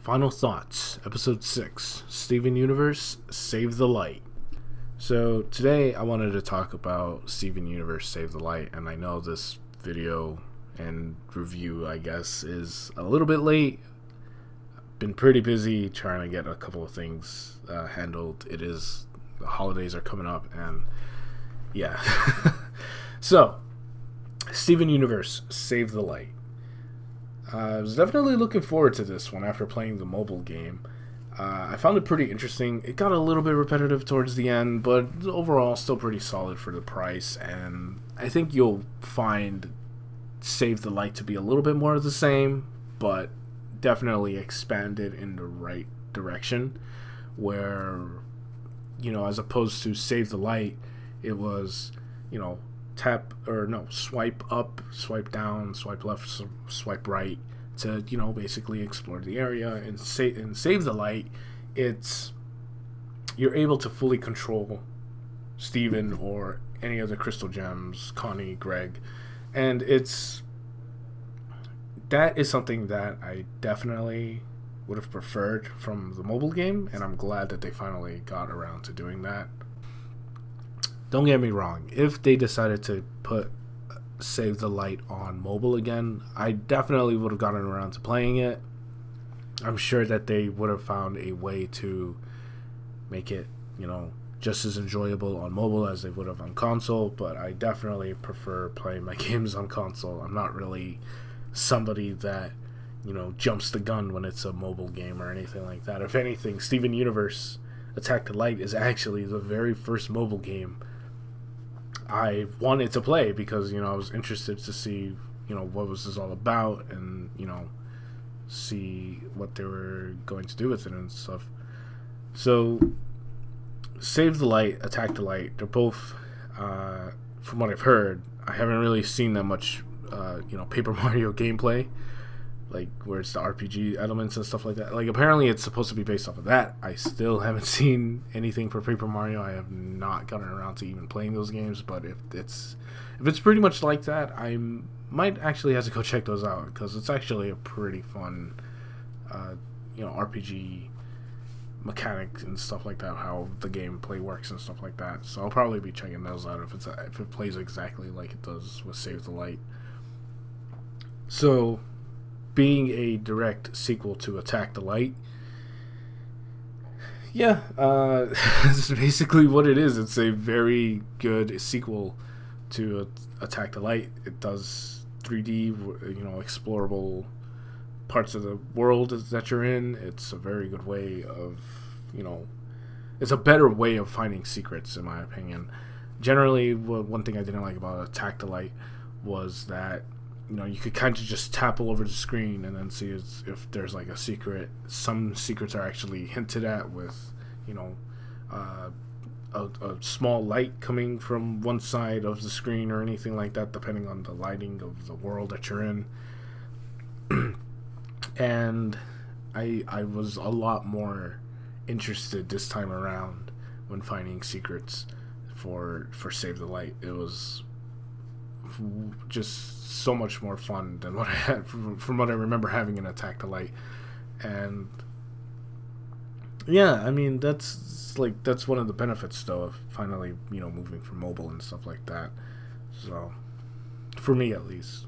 Final Thoughts, Episode 6, Steven Universe, Save the Light. So today I wanted to talk about Steven Universe, Save the Light, and I know this video and review, I guess, is a little bit late. Been pretty busy trying to get a couple of things handled. The holidays are coming up, and yeah. So, Steven Universe, Save the Light. I was definitely looking forward to this one after playing the mobile game. I found it pretty interesting. It got a little bit repetitive towards the end, but overall still pretty solid for the price, and I think you'll find Save the Light to be a little bit more of the same, but definitely expanded in the right direction, where, you know, as opposed to Save the Light, it was, you know, swipe up, swipe down, swipe left, swipe right to, you know, basically explore the area. And Save the Light, you're able to fully control Steven or any of the crystal gems, Connie, Greg, and that is something that I definitely would have preferred from the mobile game, and I'm glad that they finally got around to doing that. Don't get me wrong, if they decided to put Save the Light on mobile again, I definitely would have gotten around to playing it. I'm sure that they would have found a way to make it, you know, just as enjoyable on mobile as they would have on console, but I definitely prefer playing my games on console. I'm not really somebody that, you know, jumps the gun when it's a mobile game or anything like that. If anything, Steven Universe Attack the Light is actually the very first mobile game I wanted to play, because, you know, I was interested to see, you know, what was this all about, and, you know, see what they were going to do with it and stuff. So Save the Light, Attack the Light, they're both, from what I've heard, I haven't really seen that much, you know, Paper Mario gameplay, like where it's the RPG elements and stuff like that. Like, apparently it's supposed to be based off of that. I still haven't seen anything for Paper Mario. I have not gotten around to even playing those games, but if it's pretty much like that, I might actually have to go check those out, because it's actually a pretty fun, you know, RPG mechanics and stuff like that, how the gameplay works and stuff like that. So I'll probably be checking those out if it plays exactly like it does with Save the Light. So, being a direct sequel to Attack the Light, yeah, this is basically what it is. It's a very good sequel to Attack the Light. It does 3D, you know, explorable parts of the world that you're in. It's a very good way of, you know, it's a better way of finding secrets, in my opinion. Generally, one thing I didn't like about Attack the Light was that, you know, you could kind of just tap all over the screen and then see if there's like a secret. Some secrets are actually hinted at with, you know, a small light coming from one side of the screen or anything like that, depending on the lighting of the world that you're in. And I was a lot more interested this time around when finding secrets for Save the Light. It was just so much more fun than what I had from what I remember having in Attack the Light. And yeah, I mean, that's one of the benefits though of finally, you know, moving from mobile and stuff like that. So for me, at least,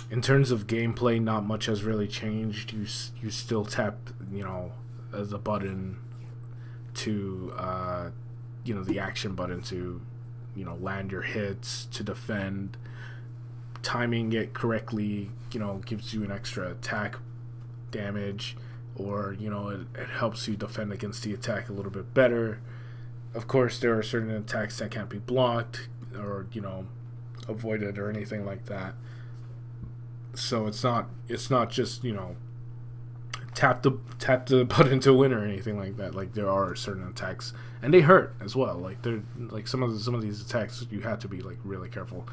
in terms of gameplay, not much has really changed. You still tap, you know, the button to you know, the action button to, you know, land your hits, to defend. Timing it correctly, you know, gives you an extra attack damage, or, you know, it helps you defend against the attack a little bit better. Of course, there are certain attacks that can't be blocked or, you know, avoided or anything like that. So it's not just, you know, tap the button to win or anything like that. Like, there are certain attacks, and they hurt as well. Like, they're like some of these attacks, you have to be like really careful.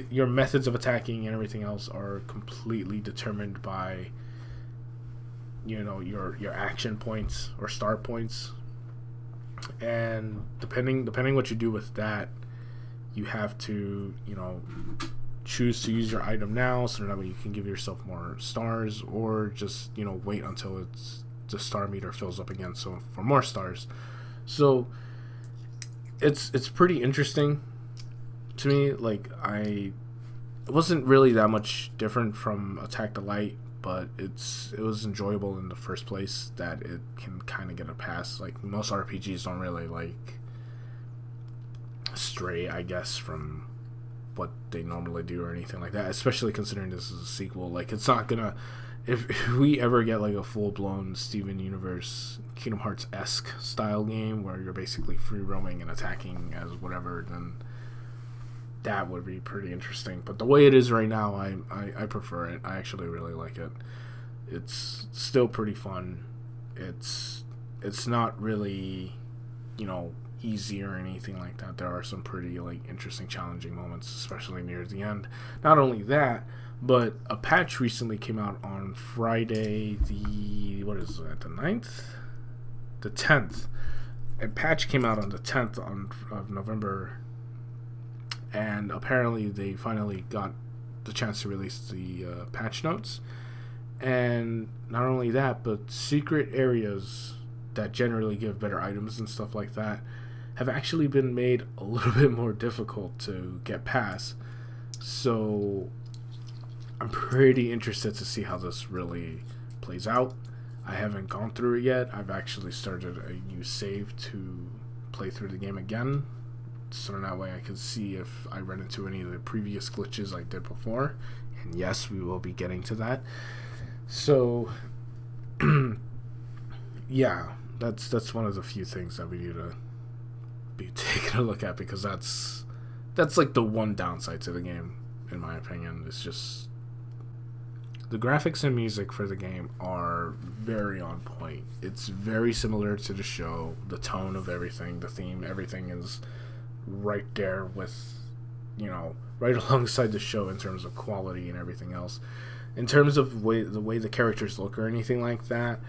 Your methods of attacking and everything else are completely determined by, you know, your action points or star points, and depending what you do with that, you have to, you know, choose to use your item now, so that way you can give yourself more stars, or just, you know, wait until the star meter fills up again, so for more stars. So it's pretty interesting to me. Like, it wasn't really that much different from Attack the Light, but it was enjoyable in the first place, that it can kind of get a pass. Like, most RPGs don't really like stray, I guess, from what they normally do or anything like that, especially considering this is a sequel. Like, it's not gonna, if we ever get like a full-blown Steven Universe Kingdom Hearts-esque style game where you're basically free roaming and attacking as whatever, then that would be pretty interesting. But the way it is right now, I prefer it. I actually really like it. It's still pretty fun. It's not really, you know, easy or anything like that. There are some pretty like interesting, challenging moments, especially near the end. Not only that, but a patch recently came out on Friday, the, what is that, the 9th? The 10th. A patch came out on the 10th of November, and apparently they finally got the chance to release the patch notes. And not only that, but secret areas that generally give better items and stuff like that have actually been made a little bit more difficult to get past. So I'm pretty interested to see how this really plays out. I haven't gone through it yet. I've actually started a new save to play through the game again, so that way I can see if I run into any of the previous glitches I did before. And yes, we will be getting to that. So yeah, that's one of the few things that we need to be taking a look at, because that's like the one downside to the game, in my opinion. It's just the graphics and music for the game are very on point. It's very similar to the show. The tone of everything, the theme, everything is right there with, you know, right alongside the show in terms of quality and everything else. In terms of the way the characters look or anything like that,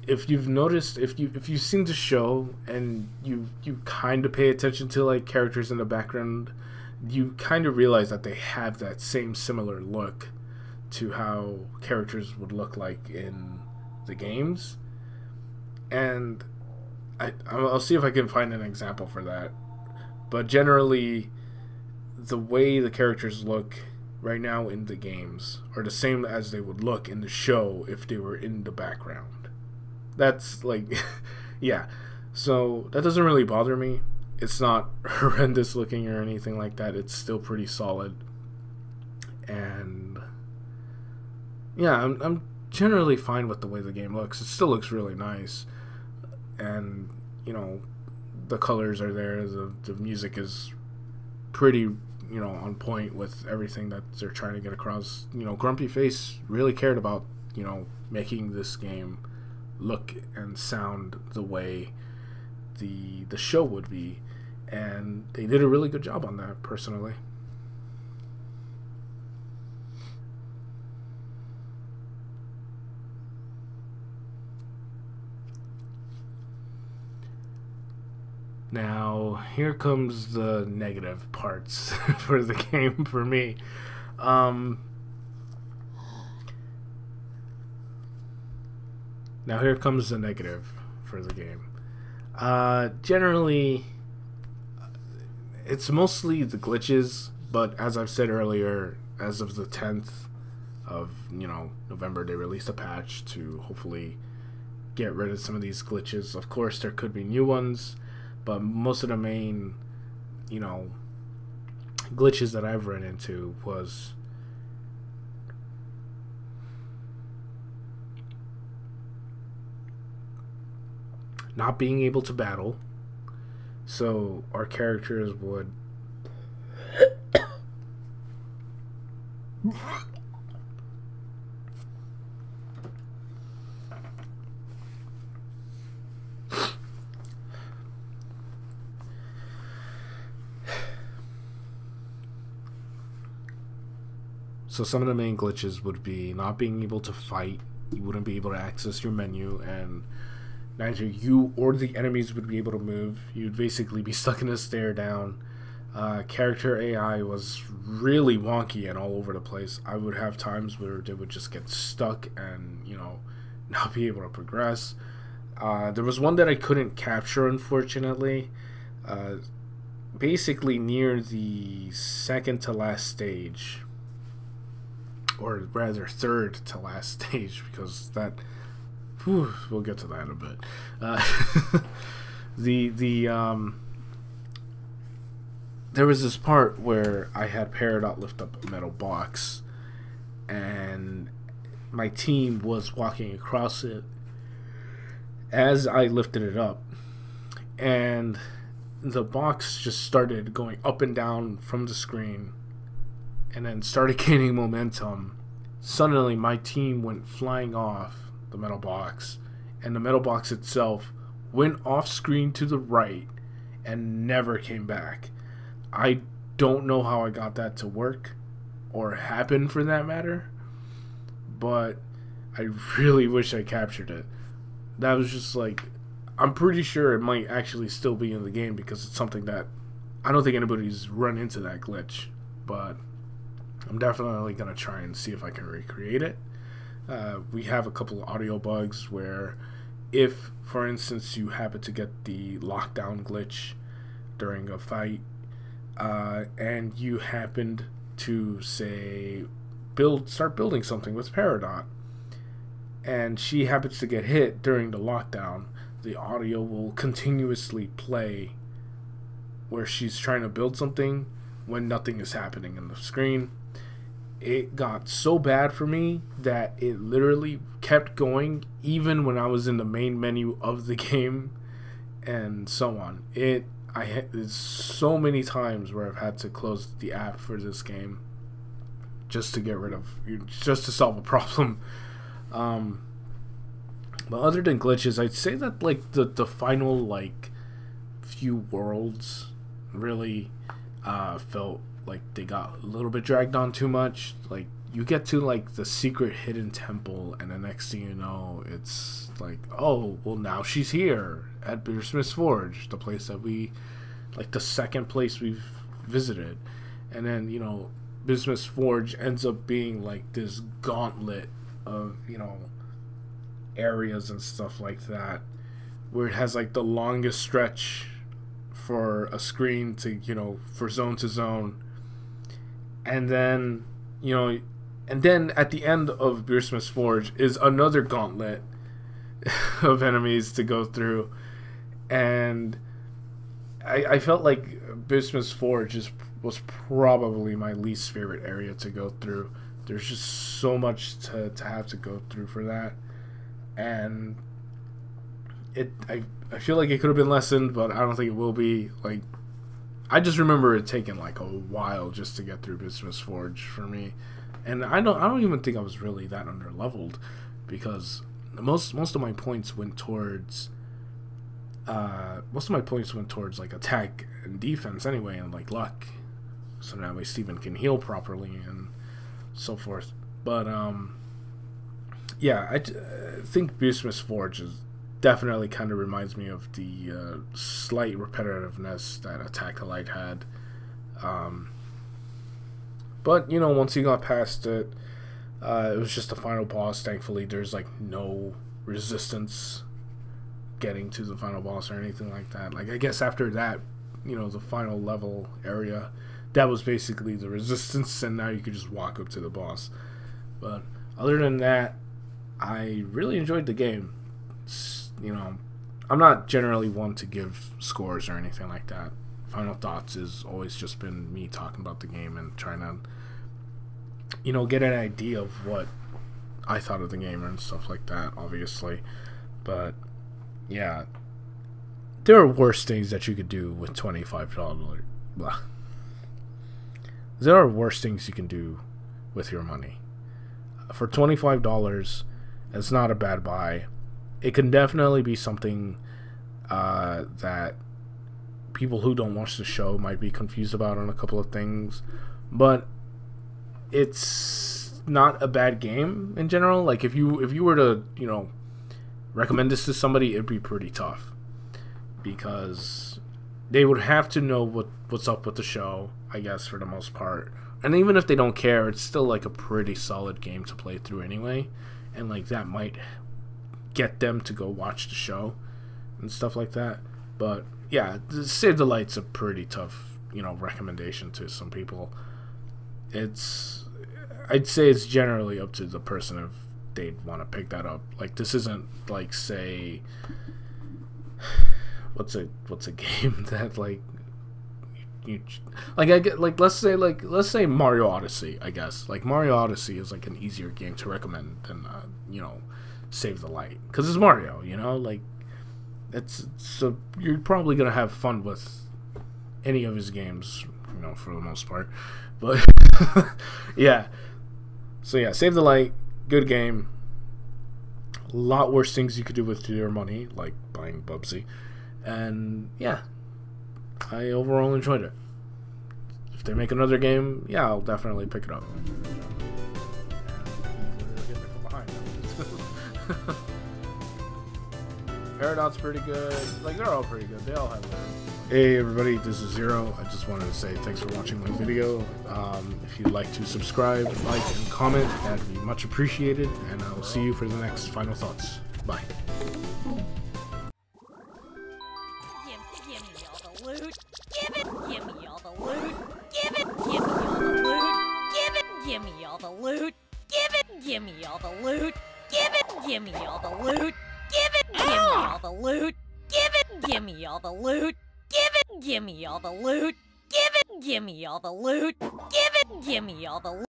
if you've noticed, if you've seen the show and you kind of pay attention to like characters in the background, you kind of realize that they have that same similar look to how characters would look like in the games. And I'll see if I can find an example for that. But generally, the way the characters look right now in the games are the same as they would look in the show if they were in the background. That's like, yeah. So that doesn't really bother me. It's not horrendous looking or anything like that. It's still pretty solid. And yeah, I'm generally fine with the way the game looks. It still looks really nice. And, you know, the colors are there. The music is pretty, you know, on point with everything that they're trying to get across. You know, Grumpy Face really cared about, you know, making this game look and sound the way the show would be, and they did a really good job on that, personally. Now, here comes the negative parts for the game for me. Now, here comes the negative for the game. Generally, it's mostly the glitches, but as I've said earlier, as of the 10th of, you know, November, they released a patch to hopefully get rid of some of these glitches. Of course, there could be new ones, but most of the main, you know, glitches that I've run into was not being able to battle. So our characters would so some of the main glitches would be not being able to fight. You wouldn't be able to access your menu, and neither you or the enemies would be able to move. You'd basically be stuck in a stare down. Character AI was really wonky and all over the place. I would have times where they would just get stuck and, not be able to progress. There was one that I couldn't capture, unfortunately. Basically, near the second to last stage, or rather, third to last stage, because that. Whew, we'll get to that in a bit. There was this part where I had Peridot lift up a metal box, and my team was walking across it as I lifted it up, and the box just started going up and down from the screen and then started gaining momentum. Suddenly my team went flying off the metal box, and the metal box itself went off screen to the right and never came back. I don't know how I got that to work, or happen for that matter, but I really wish I captured it. That was just like, I'm pretty sure it might actually still be in the game, because it's something that I don't think anybody's run into that glitch, but I'm definitely going to try and see if I can recreate it. We have a couple of audio bugs where if, for instance, you happen to get the lockdown glitch during a fight, and you happened to, say, start building something with Peridot, and she happens to get hit during the lockdown, the audio will continuously play where she's trying to build something when nothing is happening in the screen. It got so bad for me that it literally kept going even when I was in the main menu of the game, and so on. There's so many times where I've had to close the app for this game just to solve a problem. But other than glitches, I'd say that like the final like few worlds really felt like they got a little bit dragged on too much. Like, you get to like the secret hidden temple, and the next thing you know, it's like, oh well, now she's here at Beersmith's Forge, the place that the second place we've visited, and then Beersmith's Forge ends up being like this gauntlet of areas and stuff like that, where it has like the longest stretch for a screen to for zone to zone, and then at the end of Beersmith's Forge is another gauntlet of enemies to go through, and I felt like Beersmith's Forge was probably my least favorite area to go through. There's just so much to have to go through for that, and I feel like it could have been lessened, but I don't think it will be. Like, I just remember it taking like a while just to get through Beersmith's Forge for me, and I don't even think I was really that underleveled, because most of my points went towards like attack and defense anyway, and like luck, so that way Steven can heal properly and so forth. But yeah, I think Beersmith's Forge definitely kind of reminds me of the slight repetitiveness that Attack the Light had. But once you got past it, it was just the final boss. Thankfully, there's like no resistance getting to the final boss or anything like that. Like, I guess after that, the final level area, that was basically the resistance, and now you could just walk up to the boss. But other than that, I really enjoyed the game. I'm not generally one to give scores or anything like that. Final thoughts has always just been me talking about the game and trying to get an idea of what I thought of the game and stuff like that, obviously. But yeah, there are worse things that you could do with $25. Blah. There are worse things you can do with your money. For $25, it's not a bad buy. It can definitely be something that people who don't watch the show might be confused about on a couple of things, but it's not a bad game in general. Like, if you were to recommend this to somebody, it'd be pretty tough, because they would have to know what's up with the show, I guess, for the most part. And even if they don't care, it's still like a pretty solid game to play through anyway. And like that might get them to go watch the show and stuff like that. But yeah, Save the Light's a pretty tough, recommendation to some people. I'd say it's generally up to the person if they'd want to pick that up. Like, this isn't like, say, what's a game that like let's say Mario Odyssey. I guess like Mario Odyssey is like an easier game to recommend than Save the Light, because it's Mario. Like it's so you're probably gonna have fun with any of his games, for the most part. But yeah, so yeah, Save the Light, good game. A lot worse things you could do with your money, like buying Bubsy. And yeah, I overall enjoyed it. If they make another game, yeah, I'll definitely pick it up. Paradox pretty good. Like, they're all pretty good. They all have their... Hey everybody, this is Zero. I just wanted to say thanks for watching my video. If you'd like to subscribe, like, and comment, that'd be much appreciated. And I'll see you for the next final thoughts. Bye. Give me all the loot. Give me all the loot. Give me all the loot. Give me all the loot. Give me all the loot. Give me all the loot. Give me all the loot. Give me all the loot. Give me all the loot. Give me all the loot. Give me all the loot.